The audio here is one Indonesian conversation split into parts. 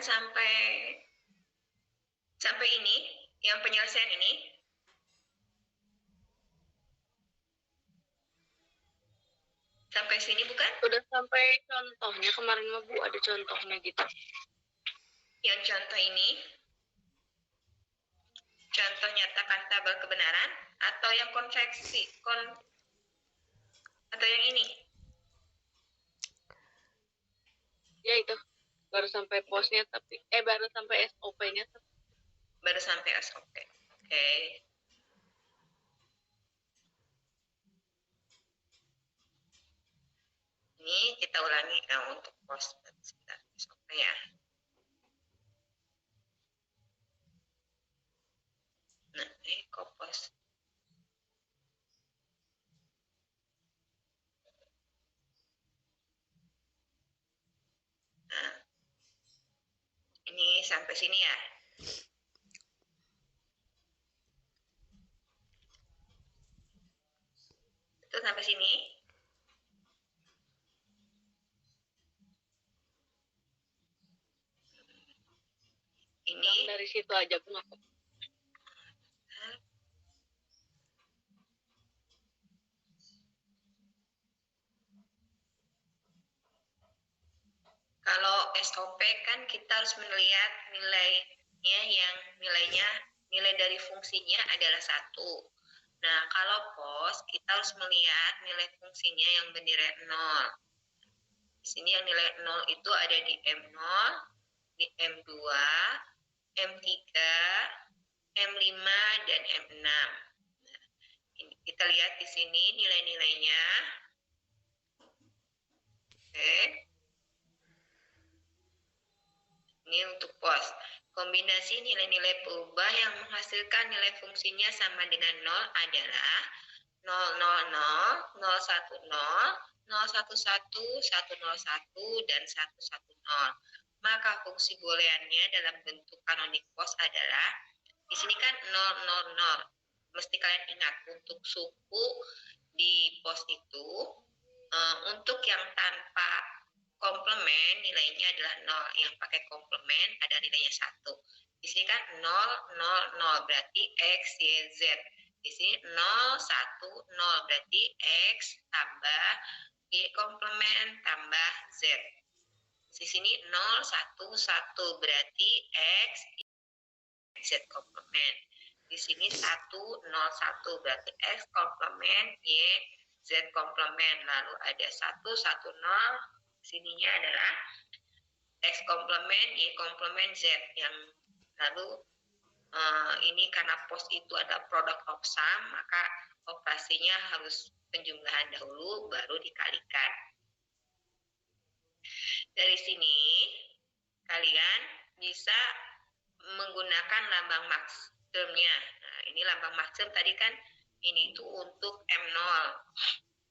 sampai ini, yang penyelesaian ini. Sampai sini bukan? Udah sampai contohnya kemarin mah Bu, ada contohnya gitu. Yang contoh ini, contoh nyatakan tabel kebenaran, atau yang konveksi, atau yang ini? Ya itu, baru sampai posnya tapi, baru sampai SOP-nya tapi. Baru sampai SOP. Oke. Ini kita ulangi untuk pos SOP ya. Nah, ini kopos. Nah, ini sampai sini ya. Itu sampai sini. Ini dari situ aja pun aku. Kalau SOP kan kita harus melihat nilainya, yang nilai dari fungsinya adalah 1. Nah, kalau pos kita harus melihat nilai fungsinya yang bernilai 0. Di sini yang nilai 0 itu ada di M0, di M2, M3, M5, dan M6. Nah, ini kita lihat di sini nilai-nilainya. Oke. Ini untuk pos. Kombinasi nilai-nilai berubah yang menghasilkan nilai fungsinya sama dengan 0 adalah 000, 010, 011, 101, dan 110. Maka fungsi booleannya dalam bentuk kanonik pos adalah, di sini kan 000. Mesti kalian ingat, untuk suku di pos itu, untuk yang tanpa komplement nilainya adalah 0, yang pakai komplement ada nilainya 1. Di sini kan 000 berarti X, Y, Z. Di sini 010 berarti X tambah Y komplement tambah Z. Di sini 011 berarti X, Z komplement. Di sini 101 berarti X komplement Y, Z komplement. Lalu ada 110, sininya adalah X komplement Y komplement Z. Yang lalu ini karena pos itu ada product of sum, maka operasinya harus penjumlahan dahulu baru dikalikan. Dari sini kalian bisa menggunakan lambang maksimumnya. Nah, ini lambang maksimum tadi kan ini itu untuk M0,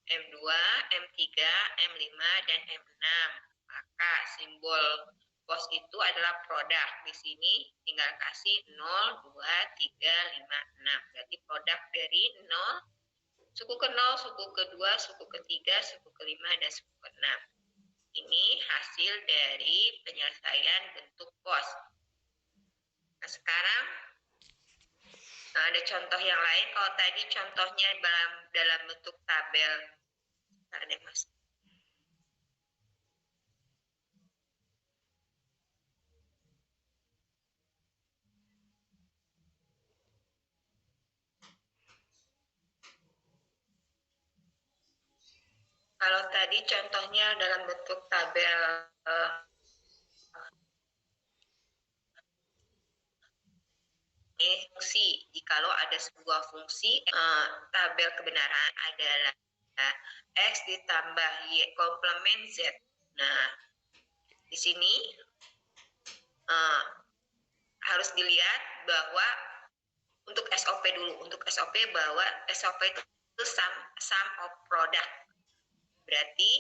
M2, M3, M5, dan M6. Maka simbol pos itu adalah produk. Di sini tinggal kasih 0, 2, 3, 5, 6. Berarti produk dari 0, suku ke 0, suku kedua, suku ketiga, suku kelima, dan suku keenam. Ini hasil dari penyelesaian bentuk pos. Nah, sekarang ada contoh yang lain. Kalau tadi contohnya dalam bentuk tabel. Ada Mas. Kalau tadi contohnya dalam bentuk tabel fungsi. Jikalau ada sebuah fungsi, tabel kebenaran adalah X ditambah Y komplement Z. Nah, di sini harus dilihat bahwa untuk SOP dulu. Untuk SOP bahwa SOP itu sum of product. Berarti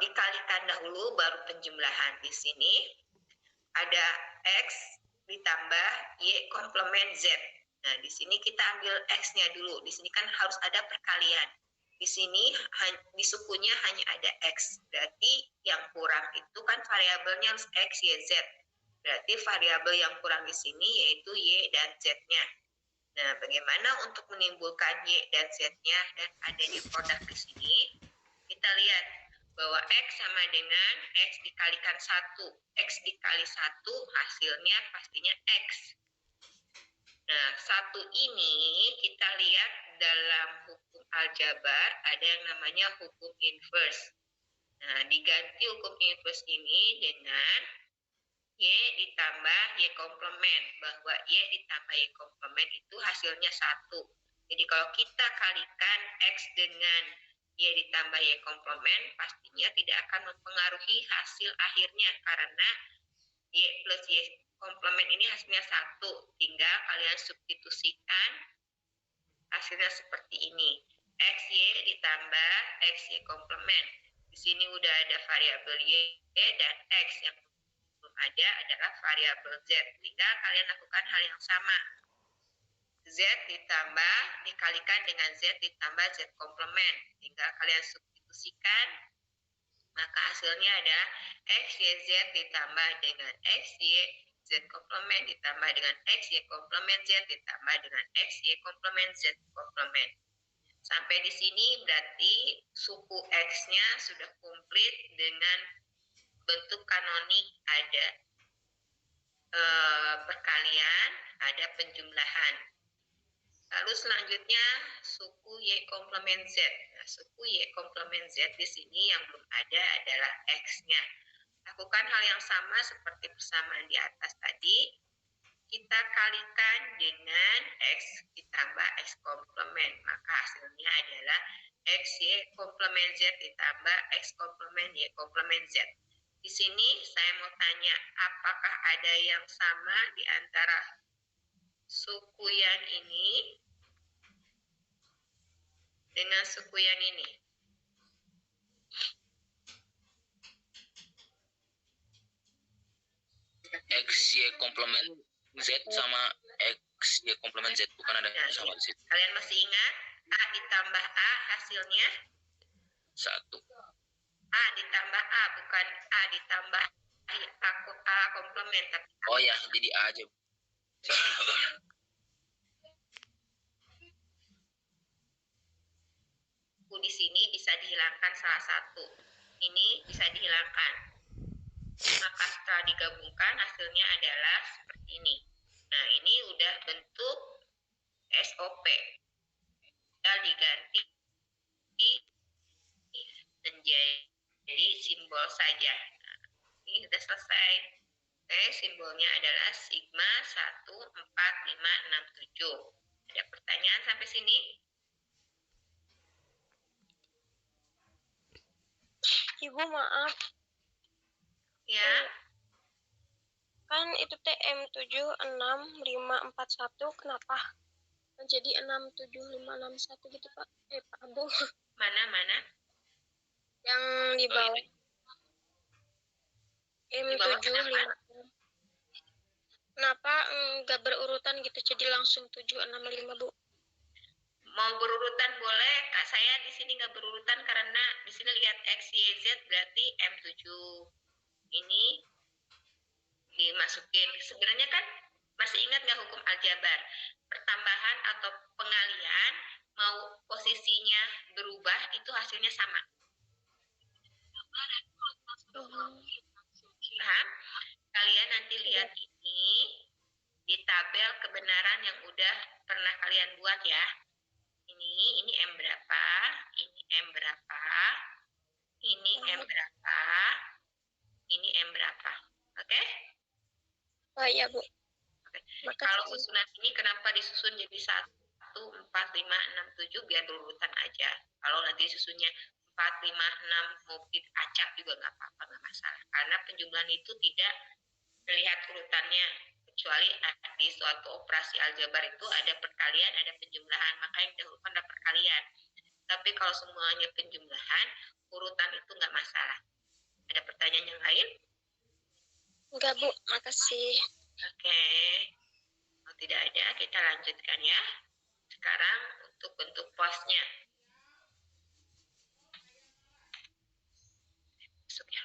dikalikan dahulu baru penjumlahan. Di sini ada X ditambah Y komplement Z. Nah, di sini kita ambil X-nya dulu. Di sini kan harus ada perkalian. Di sini di sukunya hanya ada X. Berarti yang kurang itu kan variabelnya harus X, Y, Z. Berarti variabel yang kurang di sini yaitu Y dan Z-nya. Nah, bagaimana untuk menimbulkan Y dan Z-nya dan adanya produk di sini? Kita lihat bahwa X sama dengan X dikalikan 1. X dikali 1 hasilnya pastinya X. Nah, 1 ini kita lihat dalam hukum aljabar ada yang namanya hukum inverse. Nah, diganti hukum inverse ini dengan Y ditambah Y komplement, bahwa Y ditambah Y komplement itu hasilnya 1. Jadi kalau kita kalikan X dengan Y ditambah Y komplement, pastinya tidak akan mempengaruhi hasil akhirnya, karena Y plus Y komplement ini hasilnya 1. Tinggal kalian substitusikan, hasilnya seperti ini. XY ditambah XY komplement. Di sini udah ada variabel Y dan X, yang belum ada adalah variabel Z. Tinggal kalian lakukan hal yang sama. Z ditambah dikalikan dengan Z ditambah Z komplement. Tinggal kalian substitusikan, maka hasilnya adalah XYZ ditambah dengan XY Z komplement ditambah dengan XY komplement Z ditambah dengan XY komplement Z komplement. Sampai di sini berarti suku X-nya sudah komplit dengan bentuk kanonik, ada perkalian, ada penjumlahan. Lalu selanjutnya suku Y komplement Z. Nah, suku Y komplement Z di sini yang belum ada adalah X-nya. Lakukan hal yang sama seperti persamaan di atas tadi. Kita kalikan dengan X ditambah X komplement. Maka hasilnya adalah XY komplement Z ditambah X komplement Y komplement Z. Di sini saya mau tanya, apakah ada yang sama di antara suku yang ini dengan suku yang ini? XY komplement Z sama XY komplement Z, bukan ada yang sama di situ. Kalian masih ingat A ditambah A hasilnya 1. A ditambah A, bukan A ditambah A komplement, tapi Oh ya, jadi A aja. di sini bisa dihilangkan salah satu. Ini bisa dihilangkan. Maka setelah digabungkan hasilnya adalah seperti ini. Nah, ini udah bentuk SOP. Tinggal diganti menjadi simbol saja. Nah, ini sudah selesai. Oke, simbolnya adalah sigma 14567. Ada pertanyaan sampai sini? Ibu maaf, Ya. kan itu TM76541 kenapa menjadi 67561 gitu Pak? Pak Bu. Mana? Yang di bawah. M756. Kenapa nggak berurutan gitu, jadi langsung 765 Bu? Mau berurutan boleh, Kak. Saya di sini nggak berurutan karena di sini lihat X, Y, Z berarti M7 ini dimasukin. Sebenarnya kan masih ingat nggak hukum aljabar? Pertambahan atau pengalian mau posisinya berubah itu hasilnya sama. Paham? Kalian nanti lihat ini di tabel kebenaran yang udah pernah kalian buat ya. Ini M berapa, ini M berapa, ini M berapa, ini M berapa. Oke? Oh iya Bu. Oke. Kalau susunan ini kenapa disusun jadi 1, 4, 5, 6, 7 biar berurutan aja. Kalau nanti susunnya 4, 5, 6 mau acak juga nggak apa-apa, nggak masalah. Karena penjumlahan itu tidak terlihat urutannya, kecuali di suatu operasi aljabar itu ada perkalian, ada penjumlahan, maka yang didahulukan adalah perkalian. Tapi kalau semuanya penjumlahan, urutan itu nggak masalah. Ada pertanyaan yang lain? Enggak Bu, makasih. Oke. Kalau tidak ada, kita lanjutkan ya. Sekarang untuk bentuk posnya. Masuk ya.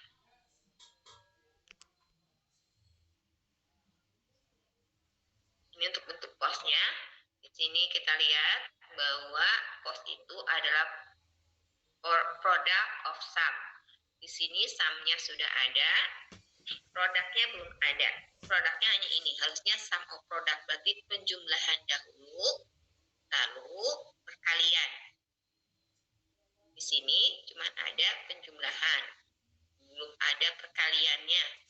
kita lihat bahwa pos itu adalah product of sum. Di sini sum-nya sudah ada, produknya belum ada. Produknya hanya ini, harusnya sum of product, berarti penjumlahan dahulu, lalu perkalian. Di sini cuma ada penjumlahan, belum ada perkaliannya.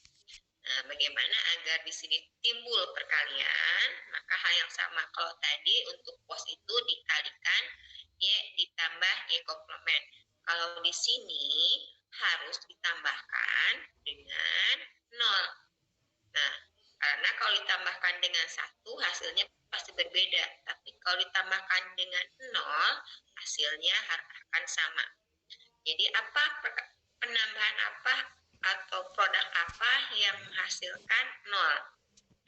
Nah, bagaimana agar di sini timbul perkalian? Maka hal yang sama, kalau tadi untuk pos itu dikalikan Y ditambah Y komplement. Kalau di sini harus ditambahkan dengan 0. Nah, karena kalau ditambahkan dengan 1 hasilnya pasti berbeda. Tapi kalau ditambahkan dengan 0 hasilnya akan sama. Jadi apa penambahan apa atau produk apa yang menghasilkan 0?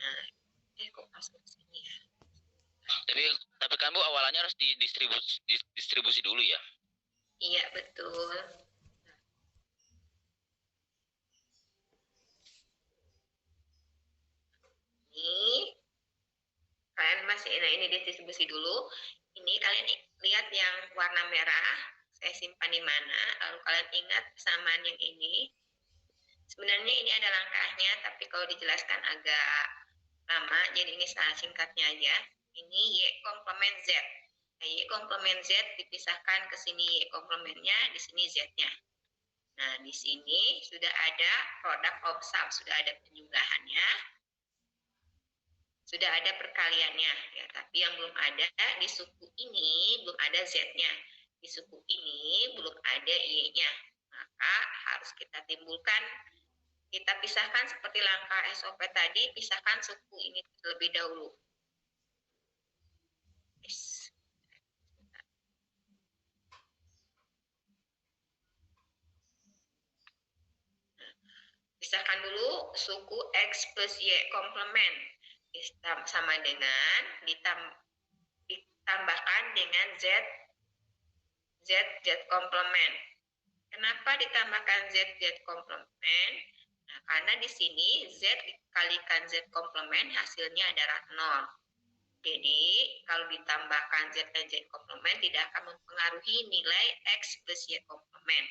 Nah, kok masuk ke sini ya? Tapi kan Bu awalnya harus distribusi dulu ya. Iya, betul. Ini kalian masih, nah ini distribusi dulu. Ini kalian lihat yang warna merah, saya simpan di mana, lalu kalian ingat kesamaan yang ini. Sebenarnya ini ada langkahnya, tapi kalau dijelaskan agak lama, jadi ini singkatnya aja. Ini Y komplement Z. Nah, Y komplement Z dipisahkan ke sini Y komplementnya, di sini Z-nya. Nah, di sini sudah ada product of sum, sudah ada penjumlahannya, sudah ada perkaliannya, ya. Tapi yang belum ada di suku ini belum ada Z-nya, di suku ini belum ada Y-nya. Maka harus kita timbulkan, kita pisahkan seperti langkah SOP tadi, pisahkan suku ini terlebih dahulu. Yes. Pisahkan dulu suku X plus Y komplement sama dengan ditambahkan dengan Z komplement. Kenapa ditambahkan Z komplement? Nah, karena di sini Z dikalikan Z komplement hasilnya adalah 0. Jadi kalau ditambahkan Z dan Z komplement tidak akan mempengaruhi nilai X plus Y komplement.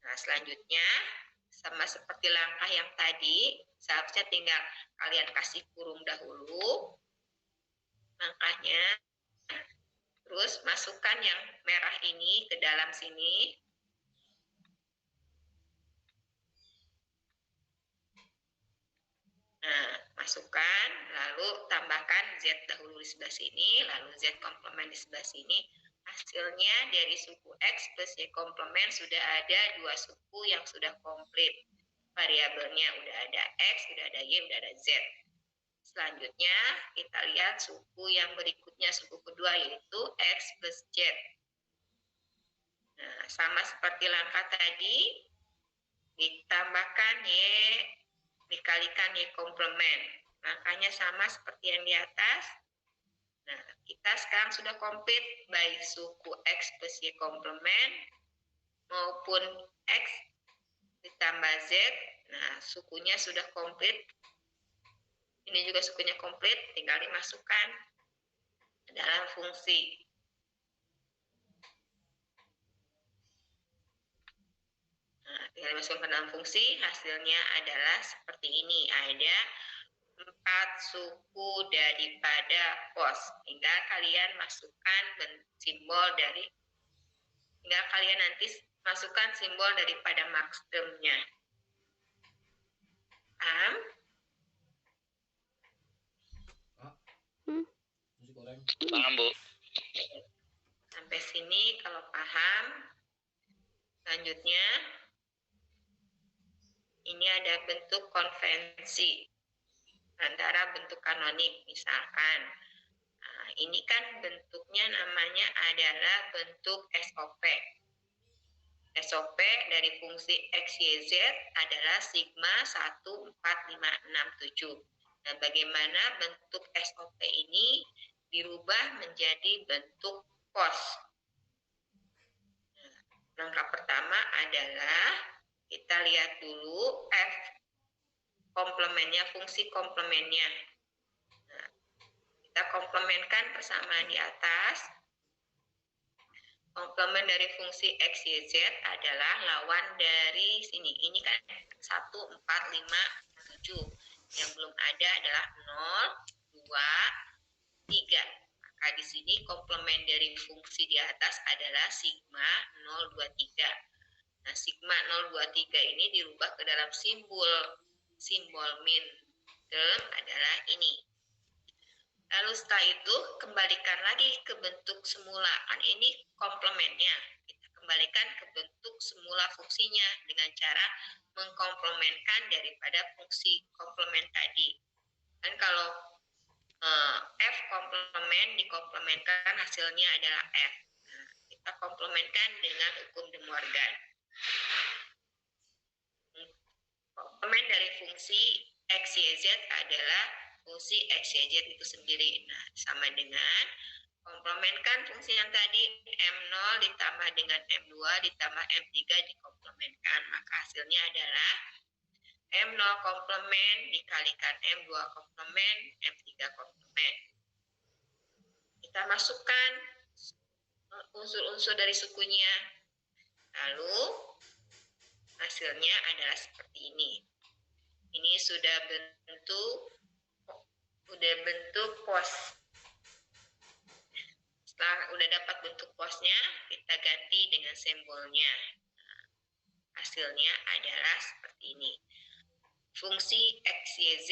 Nah, selanjutnya sama seperti langkah yang tadi, seharusnya tinggal kalian kasih kurung dahulu langkahnya, terus masukkan yang merah ini ke dalam sini. Nah, masukkan, lalu tambahkan Z dahulu di sebelah sini, lalu Z komplement di sebelah sini. Hasilnya dari suku X plus Y komplement sudah ada 2 suku yang sudah komplit. Variabelnya udah ada X, udah ada Y, udah ada Z. Selanjutnya kita lihat suku yang berikutnya, suku kedua yaitu X plus Z. Nah, sama seperti langkah tadi, ditambahkan Y dikalikan Y komplement. Langkahnya sama seperti yang di atas. Nah, kita sekarang sudah komplit baik suku X plus Y komplement maupun X ditambah Z. Nah, sukunya sudah komplit. Ini juga sukunya komplit, tinggal dimasukkan ke dalam fungsi. Nah, tinggal dimasukkan ke dalam fungsi, hasilnya adalah seperti ini. Ada 4 suku daripada pos. Tinggal kalian masukkan simbol dari, tinggal kalian nanti masukkan simbol daripada maksimumnya. Paham? Paham Bu. Sampai sini kalau paham. Selanjutnya ini ada bentuk konvensi antara bentuk kanonik, misalkan. Nah, ini kan bentuknya namanya adalah bentuk SOP. SOP dari fungsi X, Y, Z adalah sigma 1, 4, 5, 6, 7. Nah, bagaimana bentuk SOP ini dirubah menjadi bentuk pos? Nah, langkah pertama adalah kita lihat dulu F komplementnya, fungsi komplementnya. Nah, Kita komplementkan persamaan di atas. Komplement dari fungsi X, Y, Z adalah lawan dari sini. Ini kan 1, 4, 5, 7. Yang belum ada adalah 0, 2, 3. Maka di sini komplement dari fungsi di atas adalah sigma 0, 2, 3. Nah, sigma 0, 2, 3 ini dirubah ke dalam simbol min. Term adalah ini. Lalu setelah itu kembalikan lagi ke bentuk semula. Kan ini komplementnya. Kita kembalikan ke bentuk semula fungsinya dengan cara mengkomplementkan daripada fungsi komplement tadi. Dan kalau F komplement dikomplementkan hasilnya adalah F. Nah, kita komplementkan dengan hukum De Morgan. Komplement dari fungsi X, Y, Z adalah fungsi X, Y, Z itu sendiri. Nah, sama dengan komplementkan fungsi yang tadi M0 ditambah dengan M2 ditambah M3 dikomplementkan. Maka hasilnya adalah M0 komplement dikalikan M2 komplement, M3 komplement. Kita masukkan unsur-unsur dari sukunya. Lalu hasilnya adalah seperti ini. Ini sudah bentuk pos. Setelah udah dapat bentuk posnya, kita ganti dengan simbolnya. Nah, hasilnya adalah seperti ini. Fungsi X, Y, Z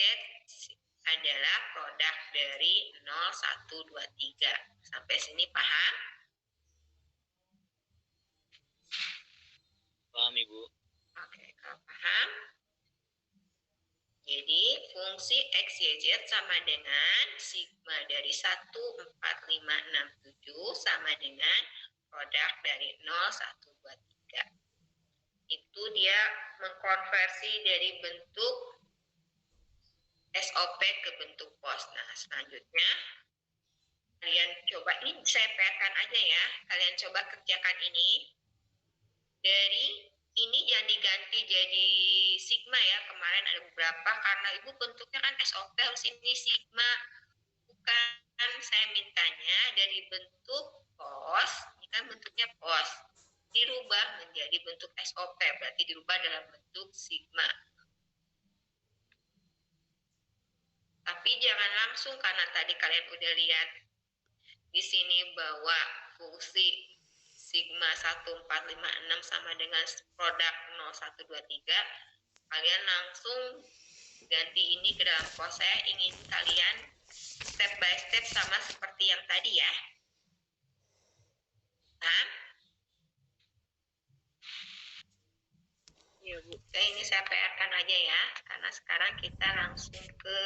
adalah produk dari 0, 1, 2, 3. Sampai sini paham? Paham, Ibu. Oke, kalau paham. Jadi fungsi X, Y, Z sama dengan sigma dari 1, 4, 5, 6, 7 sama dengan produk dari 0, 1, 2, 3. Itu dia mengkonversi dari bentuk SOP ke bentuk pos. Nah, selanjutnya kalian coba, ini saya PR-kan aja ya. Kalian coba kerjakan ini. Dari ini yang diganti jadi sigma ya. Kemarin ada beberapa karena Ibu bentuknya kan SOP harus ini sigma. Bukan, saya mintanya dari bentuk pos, ini kan bentuknya pos, dirubah menjadi bentuk SOP, berarti dirubah dalam bentuk sigma. Tapi jangan langsung karena tadi kalian udah lihat di sini bahwa fungsi sigma 1, 4, 5, 6 sama dengan produk 0, 1, 2, 3. Kalian langsung ganti ini ke dalam pos. Saya ingin kalian step by step sama seperti yang tadi ya. Nah, Iya, Bu. ini saya PR-kan aja ya, karena sekarang kita langsung ke